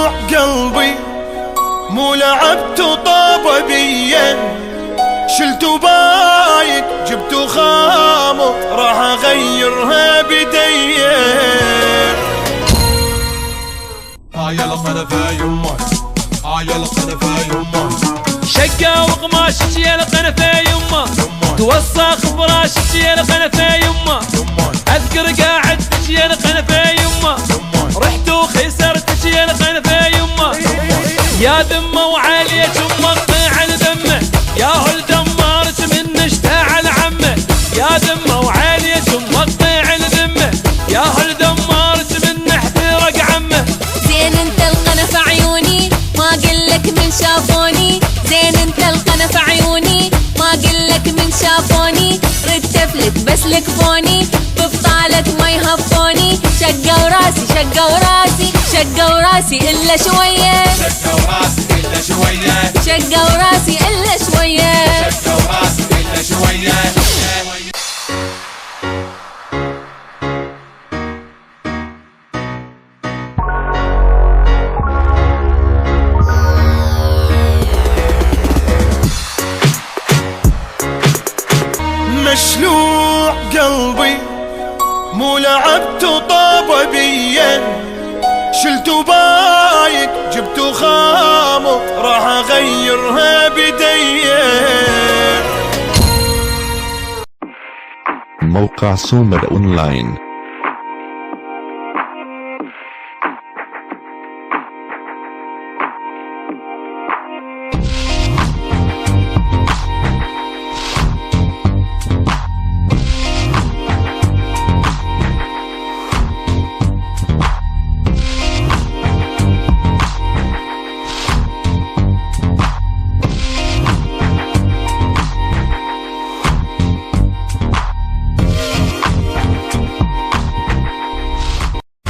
مشلوع قلبي مو لعبت طاب بيا، شلتو بايك جبتو خامر راح اغيرها بديا. هاي القنفة يمه هاي القنفة يمه، شقة وقماشك يا القنفة يمه، توسخ فراشك يا القنفة يمه، اذكر قاعدتك يا القنفة يمه، رحت وخسرتك يا القنفة يمه، يا ذمه وعالية مقطع الذمه، يا هل دمرت من اشتعل عمه، يا ذمه وعالية مقطع الذمه، يا هل دمرت من احترق عمه. زين انت القنفة عيوني ما قلك من شافوني، زين انت القنفة عيوني ما قلك من شافوني، ردت افلت بس لكفوني ببطالك ما يهفوني، شقة وراسي شقة وراسي شقة وراسي الا شوية، شقة وراسي إلا شوية، شقة وراسي الا شوية، شقة وراسي إلا شوية. مشلوع قلبي مو لعبت طاب بيا، شلتو بايك جبتو خامر راح اغيرها بديا. موقع سومر أونلاين.